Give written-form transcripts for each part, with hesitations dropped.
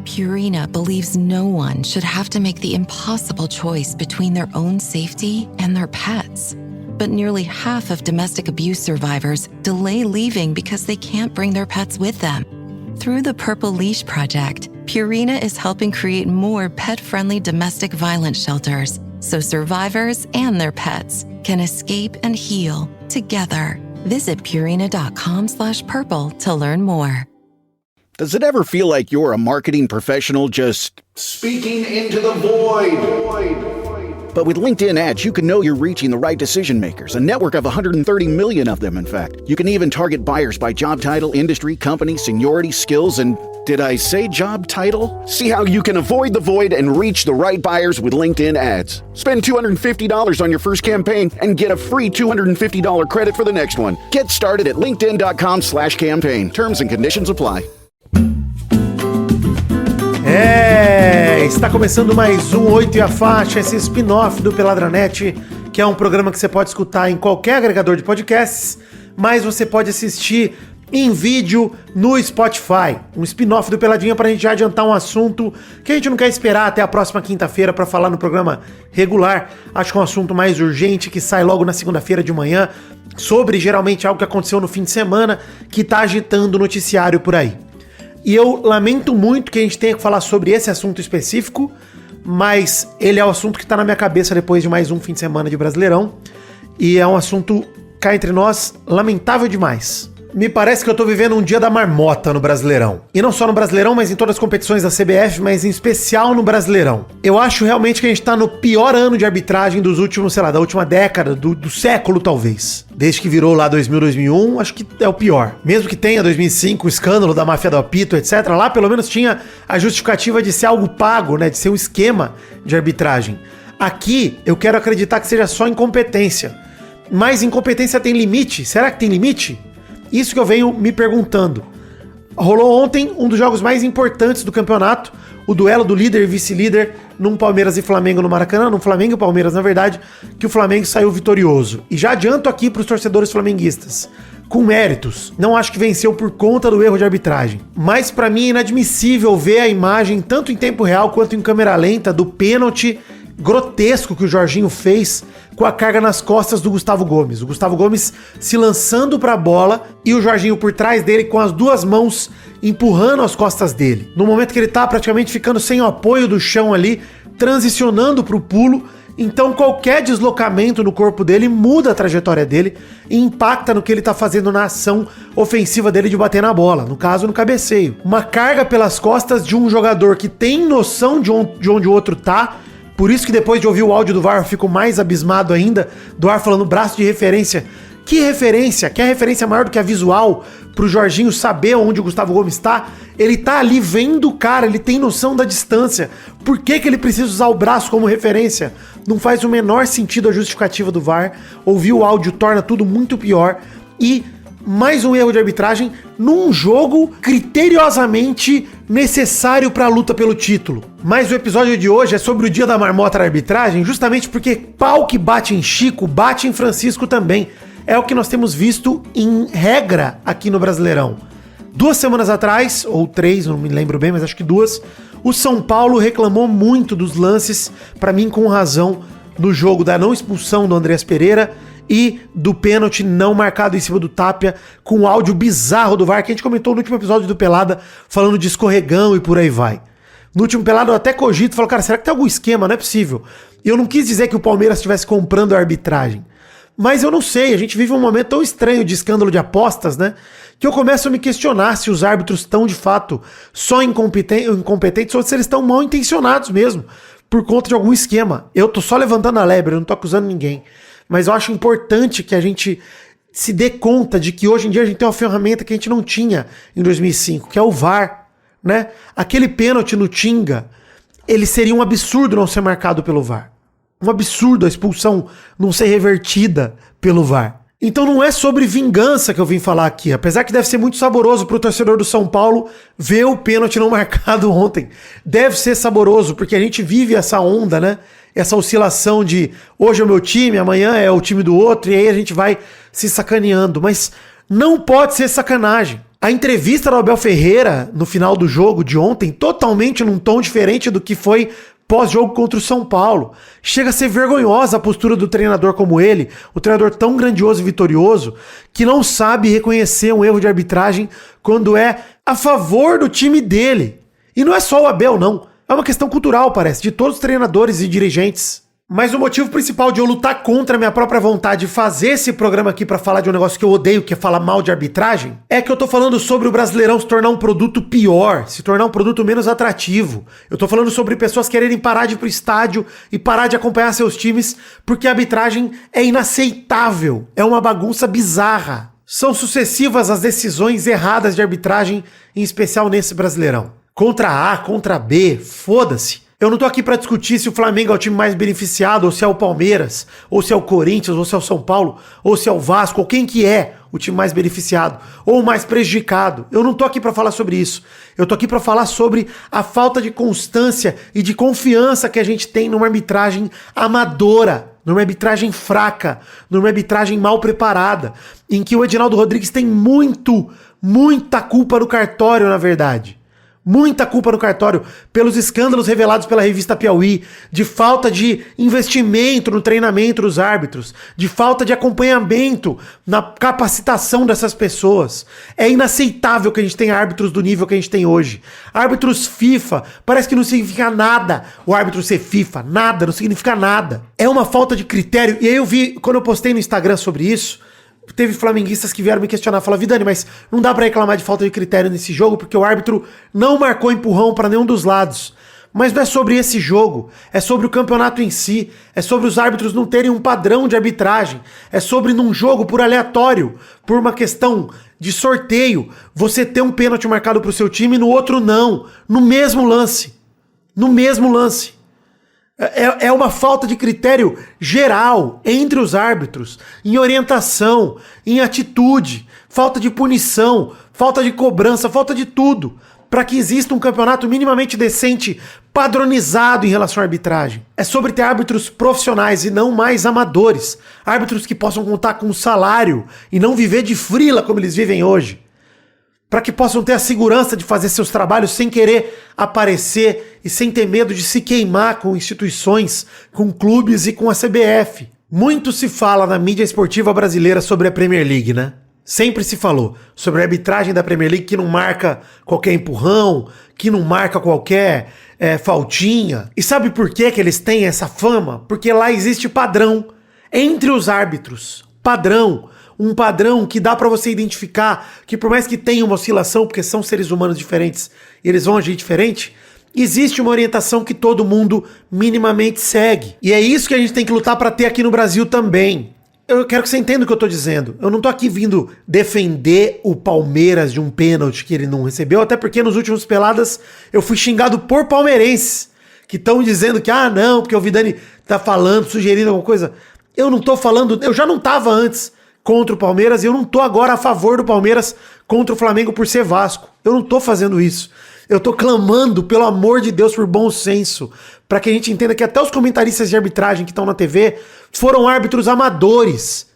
Purina believes no one should have to make the impossible choice between their own safety and their pets. But nearly half of domestic abuse survivors delay leaving because they can't bring their pets with them. Through the Purple Leash Project, Purina is helping create more pet-friendly domestic violence shelters so survivors and their pets can escape and heal together. Visit Purina.com/purple to learn more. Does it ever feel like you're a marketing professional just speaking into the void? But with LinkedIn ads, you can know you're reaching the right decision makers, a network of 130 million of them, in fact. You can even target buyers by job title, industry, company, seniority, skills, and did I say job title? See how you can avoid the void and reach the right buyers with LinkedIn ads. Spend $250 on your first campaign and get a free $250 credit for the next one. Get started at linkedin.com/campaign. Terms and conditions apply. Está começando mais um 8 e a Faixa, esse spin-off do Peladranet, que é um programa que você pode escutar em qualquer agregador de podcasts, mas você pode assistir em vídeo no Spotify. Um spin-off do Peladinha pra gente já adiantar um assunto que a gente não quer esperar até a próxima quinta-feira pra falar no programa regular. Acho que é um assunto mais urgente que sai logo na segunda-feira de manhã, sobre geralmente algo que aconteceu no fim de semana, que tá agitando o noticiário por aí. E eu lamento muito que a gente tenha que falar sobre esse assunto específico, mas ele é o assunto que tá na minha cabeça depois de mais um fim de semana de Brasileirão. E é um assunto, cá entre nós, lamentável demais. Me parece que eu tô vivendo um dia da marmota no Brasileirão. E não só no Brasileirão, mas em todas as competições da CBF, mas em especial no Brasileirão. Eu acho realmente que a gente tá no pior ano de arbitragem dos últimos, sei lá, da última década, do século talvez. Desde que virou lá 2000, 2001, acho que é o pior. Mesmo que tenha 2005, o escândalo da máfia do apito, etc. Lá pelo menos tinha a justificativa de ser algo pago, né? De ser um esquema de arbitragem. Aqui, eu quero acreditar que seja só incompetência. Mas incompetência tem limite? Será que tem limite? Isso que eu venho me perguntando. Rolou ontem um dos jogos mais importantes do campeonato, o duelo do líder e vice-líder num Palmeiras e Flamengo no Maracanã, num Flamengo e Palmeiras, na verdade, que o Flamengo saiu vitorioso. E já adianto aqui para os torcedores flamenguistas, com méritos, não acho que venceu por conta do erro de arbitragem. Mas para mim é inadmissível ver a imagem, tanto em tempo real quanto em câmera lenta, do pênalti grotesco que o Jorginho fez com a carga nas costas do Gustavo Gomes. O Gustavo Gomes se lançando pra bola e o Jorginho por trás dele com as duas mãos empurrando as costas dele. No momento que ele tá praticamente ficando sem o apoio do chão ali, transicionando pro pulo, então qualquer deslocamento no corpo dele muda a trajetória dele e impacta no que ele tá fazendo na ação ofensiva dele de bater na bola, no caso no cabeceio. Uma carga pelas costas de um jogador que tem noção de onde o outro tá. Por isso que depois de ouvir o áudio do VAR eu fico mais abismado ainda, do VAR falando braço de referência. Que referência? Que é referência maior do que a visual pro Jorginho saber onde o Gustavo Gomes tá? Ele tá ali vendo o cara, ele tem noção da distância. Por que ele precisa usar o braço como referência? Não faz o menor sentido a justificativa do VAR. Ouvir o áudio torna tudo muito pior. E mais um erro de arbitragem num jogo criteriosamente necessário para a luta pelo título. Mas o episódio de hoje é sobre o dia da marmota da arbitragem, justamente porque pau que bate em Chico, bate em Francisco também. É o que nós temos visto em regra aqui no Brasileirão. 2 semanas atrás, ou 3, não me lembro bem, mas acho que 2, o São Paulo reclamou muito dos lances, para mim com razão, no jogo da não expulsão do Andreas Pereira e do pênalti não marcado em cima do Tapia, com o áudio bizarro do VAR, que a gente comentou no último episódio do Pelada, falando de escorregão e por aí vai. No último Pelada eu até cogito, falo, cara, será que tem algum esquema? Não é possível. Eu não quis dizer que o Palmeiras estivesse comprando a arbitragem, mas eu não sei, a gente vive um momento tão estranho de escândalo de apostas, né, que eu começo a me questionar se os árbitros estão de fato só incompetentes ou se eles estão mal intencionados mesmo, por conta de algum esquema. Eu tô só levantando a lebre, eu não tô acusando ninguém. Mas eu acho importante que a gente se dê conta de que hoje em dia a gente tem uma ferramenta que a gente não tinha em 2005, que é o VAR, né? Aquele pênalti no Tinga, ele seria um absurdo não ser marcado pelo VAR. Um absurdo a expulsão não ser revertida pelo VAR. Então não é sobre vingança que eu vim falar aqui, apesar que deve ser muito saboroso pro torcedor do São Paulo ver o pênalti não marcado ontem. Deve ser saboroso, porque a gente vive essa onda, né? Essa oscilação de hoje é o meu time, amanhã é o time do outro, e aí a gente vai se sacaneando. Mas não pode ser sacanagem. A entrevista do Abel Ferreira no final do jogo de ontem, totalmente num tom diferente do que foi pós-jogo contra o São Paulo. Chega a ser vergonhosa a postura do treinador como ele, o treinador tão grandioso e vitorioso, que não sabe reconhecer um erro de arbitragem quando é a favor do time dele. E não é só o Abel, não. É uma questão cultural, parece, de todos os treinadores e dirigentes. Mas o motivo principal de eu lutar contra a minha própria vontade de fazer esse programa aqui pra falar de um negócio que eu odeio, que é falar mal de arbitragem, é que eu tô falando sobre o Brasileirão se tornar um produto pior, se tornar um produto menos atrativo. Eu tô falando sobre pessoas quererem parar de ir pro estádio e parar de acompanhar seus times porque a arbitragem é inaceitável, é uma bagunça bizarra. São sucessivas as decisões erradas de arbitragem, em especial nesse Brasileirão. Contra A, contra B, foda-se. Eu não tô aqui pra discutir se o Flamengo é o time mais beneficiado, ou se é o Palmeiras, ou se é o Corinthians, ou se é o São Paulo, ou se é o Vasco, ou quem que é o time mais beneficiado, ou o mais prejudicado. Eu não tô aqui pra falar sobre isso. Eu tô aqui pra falar sobre a falta de constância e de confiança que a gente tem numa arbitragem amadora, numa arbitragem fraca, numa arbitragem mal preparada, em que o Edinaldo Rodrigues tem muita culpa no cartório, na verdade. Muita culpa no cartório pelos escândalos revelados pela revista Piauí, de falta de investimento no treinamento dos árbitros, de falta de acompanhamento na capacitação dessas pessoas. É inaceitável que a gente tenha árbitros do nível que a gente tem hoje. Árbitros FIFA, parece que não significa nada o árbitro ser FIFA, nada, não significa nada. É uma falta de critério. E aí eu vi, quando eu postei no Instagram sobre isso, teve flamenguistas que vieram me questionar, falaram: Vidani, mas não dá pra reclamar de falta de critério nesse jogo porque o árbitro não marcou empurrão pra nenhum dos lados. Mas não é sobre esse jogo, é sobre o campeonato em si, é sobre os árbitros não terem um padrão de arbitragem, é sobre num jogo por aleatório, por uma questão de sorteio, você ter um pênalti marcado pro seu time e no outro não, no mesmo lance. No mesmo lance. É uma falta de critério geral entre os árbitros, em orientação, em atitude, falta de punição, falta de cobrança, falta de tudo, para que exista um campeonato minimamente decente, padronizado em relação à arbitragem. É sobre ter árbitros profissionais e não mais amadores, árbitros que possam contar com um salário e não viver de frila como eles vivem hoje, para que possam ter a segurança de fazer seus trabalhos sem querer aparecer e sem ter medo de se queimar com instituições, com clubes e com a CBF. Muito se fala na mídia esportiva brasileira sobre a Premier League, né? Sempre se falou sobre a arbitragem da Premier League, que não marca qualquer empurrão, que não marca qualquer faltinha. E sabe por que eles têm essa fama? Porque lá existe padrão entre os árbitros. Padrão. Um padrão que dá pra você identificar que por mais que tenha uma oscilação, porque são seres humanos diferentes e eles vão agir diferente, existe uma orientação que todo mundo minimamente segue. E é isso que a gente tem que lutar pra ter aqui no Brasil também. Eu quero que você entenda o que eu tô dizendo. Eu não tô aqui vindo defender o Palmeiras de um pênalti que ele não recebeu, até porque nos últimos peladas eu fui xingado por palmeirenses que estão dizendo que, não, porque o Vidani tá falando, sugerindo alguma coisa. Eu não tô falando, eu já não tava antes contra o Palmeiras e eu não tô agora a favor do Palmeiras contra o Flamengo por ser Vasco. Eu não tô fazendo isso. Eu tô clamando, pelo amor de Deus, por bom senso, pra que a gente entenda que até os comentaristas de arbitragem que estão na TV foram árbitros amadores,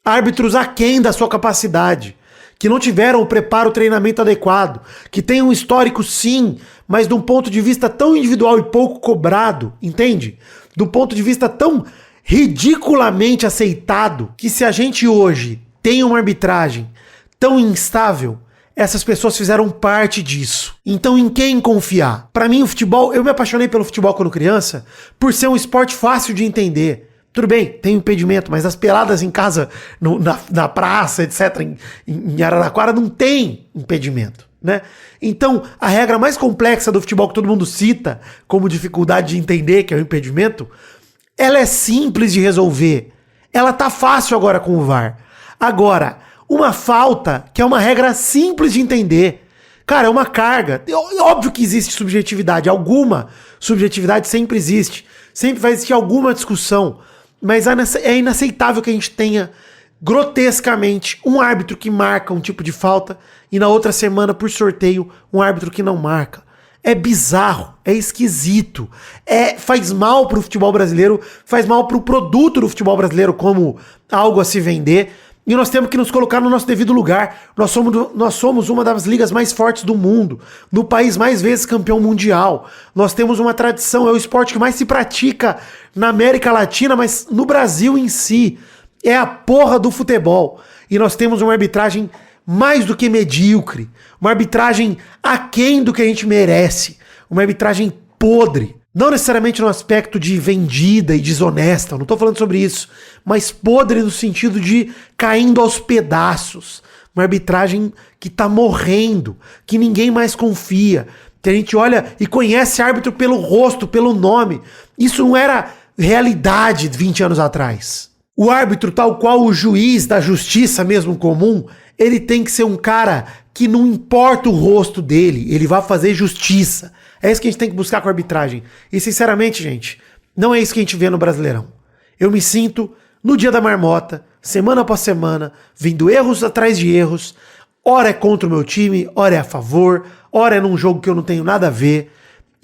árbitros aquém da sua capacidade, que não tiveram o preparo, o treinamento adequado, que têm um histórico sim, mas de um ponto de vista tão individual e pouco cobrado, entende? Do ponto de vista tão ridiculamente aceitado que se a gente hoje tem uma arbitragem tão instável, essas pessoas fizeram parte disso. Então em quem confiar? Pra mim o futebol, eu me apaixonei pelo futebol quando criança por ser um esporte fácil de entender. Tudo bem, tem impedimento, mas as peladas em casa, na praça, etc, em Araraquara não tem impedimento, né? Então a regra mais complexa do futebol que todo mundo cita como dificuldade de entender, que é o impedimento, ela é simples de resolver. Ela tá fácil agora com o VAR. Agora, uma falta, que é uma regra simples de entender. Cara, é uma carga. Óbvio que existe subjetividade. Alguma subjetividade sempre existe. Sempre vai existir alguma discussão. Mas é inaceitável que a gente tenha, grotescamente, um árbitro que marca um tipo de falta e na outra semana, por sorteio, um árbitro que não marca. É bizarro, é esquisito, faz mal pro futebol brasileiro, faz mal pro produto do futebol brasileiro como algo a se vender, E nós temos que nos colocar no nosso devido lugar. Nós somos uma das ligas mais fortes do mundo, no país mais vezes campeão mundial. Nós temos uma tradição, é o esporte que mais se pratica na América Latina, mas no Brasil em si. É a porra do futebol. E nós temos uma arbitragem mais do que medíocre. Uma arbitragem aquém do que a gente merece. Uma arbitragem podre. Não necessariamente no aspecto de vendida e desonesta, eu não tô falando sobre isso, mas podre no sentido de caindo aos pedaços. Uma arbitragem que tá morrendo, que ninguém mais confia, que a gente olha e conhece árbitro pelo rosto, pelo nome. Isso não era realidade 20 anos atrás. O árbitro, tal qual o juiz da justiça mesmo comum, ele tem que ser um cara que não importa o rosto dele, ele vai fazer justiça. É isso que a gente tem que buscar com a arbitragem. E sinceramente, gente, não é isso que a gente vê no Brasileirão. Eu me sinto, no dia da marmota, semana após semana, vindo erros atrás de erros. Ora é contra o meu time, ora é a favor, ora é num jogo que eu não tenho nada a ver.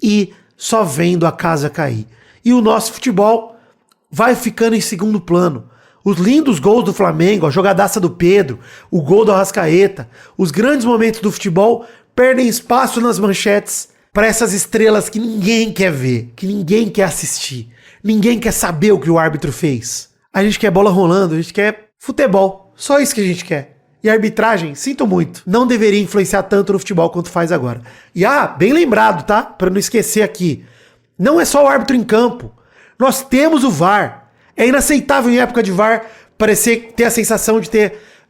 E só vendo a casa cair. E o nosso futebol vai ficando em segundo plano. Os lindos gols do Flamengo, a jogadaça do Pedro, o gol do Arrascaeta, os grandes momentos do futebol perdem espaço nas manchetes para essas estrelas que ninguém quer ver, que ninguém quer assistir, ninguém quer saber o que o árbitro fez. A gente quer bola rolando, a gente quer futebol, só isso que a gente quer. E a arbitragem, sinto muito, não deveria influenciar tanto no futebol quanto faz agora. E bem lembrado, tá? Para não esquecer aqui, não é só o árbitro em campo, nós temos o VAR. É inaceitável em época de VAR ter a sensação de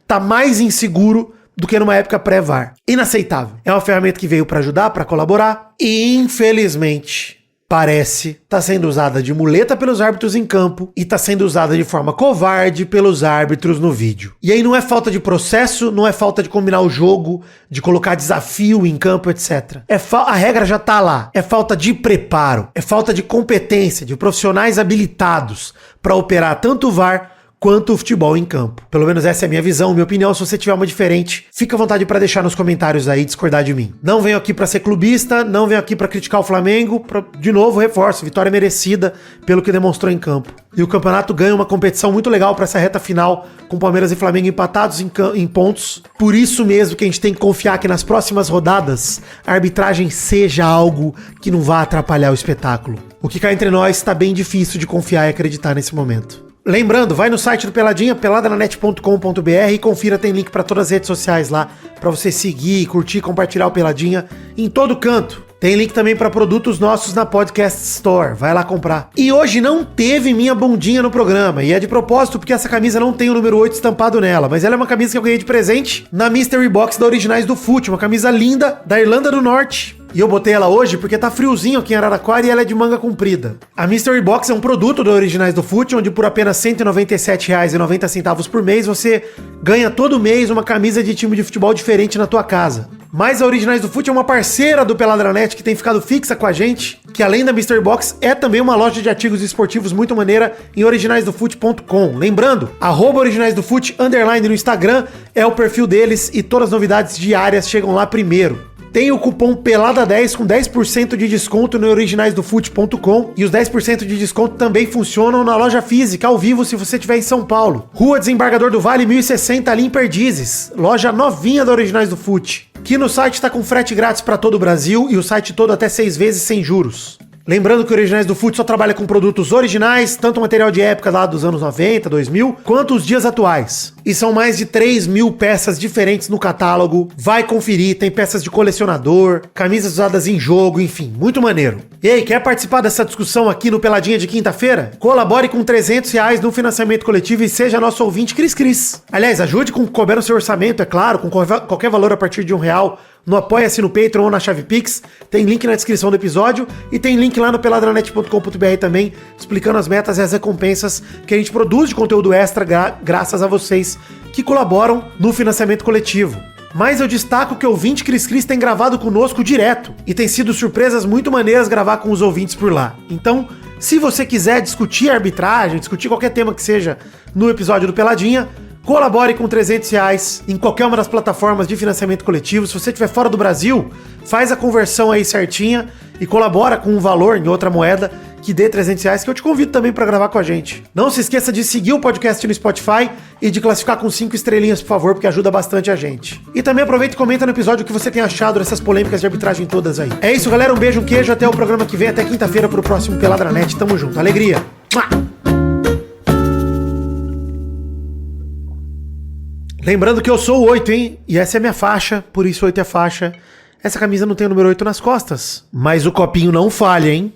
tá mais inseguro do que numa época pré-VAR. Inaceitável. É uma ferramenta que veio para ajudar, para colaborar. E, infelizmente, parece tá sendo usada de muleta pelos árbitros em campo e tá sendo usada de forma covarde pelos árbitros no vídeo. E aí não é falta de processo, não é falta de combinar o jogo, de colocar desafio em campo, etc. A regra já tá lá. É falta de preparo, é falta de competência, de profissionais habilitados para operar tanto o VAR quanto o futebol em campo. Pelo menos essa é a minha visão, minha opinião. Se você tiver uma diferente, fica à vontade para deixar nos comentários aí, discordar de mim. Não venho aqui para ser clubista, não venho aqui para criticar o Flamengo. De novo, reforço, vitória merecida pelo que demonstrou em campo. E o campeonato ganha uma competição muito legal para essa reta final, com Palmeiras e Flamengo empatados em pontos. Por isso mesmo que a gente tem que confiar que nas próximas rodadas a arbitragem seja algo que não vá atrapalhar o espetáculo. O que cá entre nós está bem difícil de confiar e acreditar nesse momento. Lembrando, vai no site do Peladinha, peladananet.com.br e confira, tem link para todas as redes sociais lá, para você seguir, curtir, compartilhar o Peladinha em todo canto. Tem link também para produtos nossos na Podcast Store, vai lá comprar. E hoje não teve minha bundinha no programa, e é de propósito porque essa camisa não tem o número 8 estampado nela, mas ela é uma camisa que eu ganhei de presente na Mystery Box da Originais do Fute, uma camisa linda da Irlanda do Norte. E eu botei ela hoje porque tá friozinho aqui em Araraquara e ela é de manga comprida. A Mystery Box é um produto da Originais do Fute, onde por apenas R$ 197,90 por mês você ganha todo mês uma camisa de time de futebol diferente na tua casa. Mas a Originais do Fute é uma parceira do Peladranet que tem ficado fixa com a gente, que além da Mystery Box é também uma loja de artigos esportivos muito maneira em originaisdofute.com. Lembrando, @originaisdofute_ no Instagram é o perfil deles e todas as novidades diárias chegam lá primeiro. Tem o cupom PELADA10 com 10% de desconto no originaisdofute.com e os 10% de desconto também funcionam na loja física, ao vivo, se você estiver em São Paulo. Rua Desembargador do Vale, 1060, ali em Perdizes. Loja novinha da Originais do Fute. Que no site está com frete grátis para todo o Brasil e o site todo até 6 vezes sem juros. Lembrando que o Originais do Fute só trabalha com produtos originais, tanto material de época lá dos anos 90, 2000, quanto os dias atuais. E são mais de 3.000 peças diferentes no catálogo. Vai conferir, tem peças de colecionador, camisas usadas em jogo, enfim, muito maneiro. E aí, quer participar dessa discussão aqui no Peladinha de quinta-feira? Colabore com R$300 no financiamento coletivo e seja nosso ouvinte Cris. Aliás, ajude com o que couber no seu orçamento, é claro, com qualquer valor a partir de R$1. No Apoia-se no Patreon ou na chave Pix, tem link na descrição do episódio e tem link lá no peladranet.com.br também, explicando as metas e as recompensas que a gente produz de conteúdo extra graças a vocês que colaboram no financiamento coletivo. Mas eu destaco que o ouvinte Cris tem gravado conosco direto e tem sido surpresas muito maneiras gravar com os ouvintes por lá. Então, se você quiser discutir arbitragem, discutir qualquer tema que seja no episódio do Peladinha, colabore com R$300 em qualquer uma das plataformas de financiamento coletivo. Se você estiver fora do Brasil, faz a conversão aí certinha e colabora com um valor em outra moeda que dê R$300, que eu te convido também pra gravar com a gente. Não se esqueça de seguir o podcast no Spotify e de classificar com 5 estrelinhas, por favor, porque ajuda bastante a gente. E também aproveita e comenta no episódio o que você tem achado dessas polêmicas de arbitragem todas aí. É isso, galera. Um beijo, um queijo. Até o programa que vem. Até quinta-feira pro próximo Peladranet. Tamo junto. Alegria. Lembrando que eu sou o 8, hein? E essa é a minha faixa, por isso 8 é faixa. Essa camisa não tem o número 8 nas costas. Mas o copinho não falha, hein?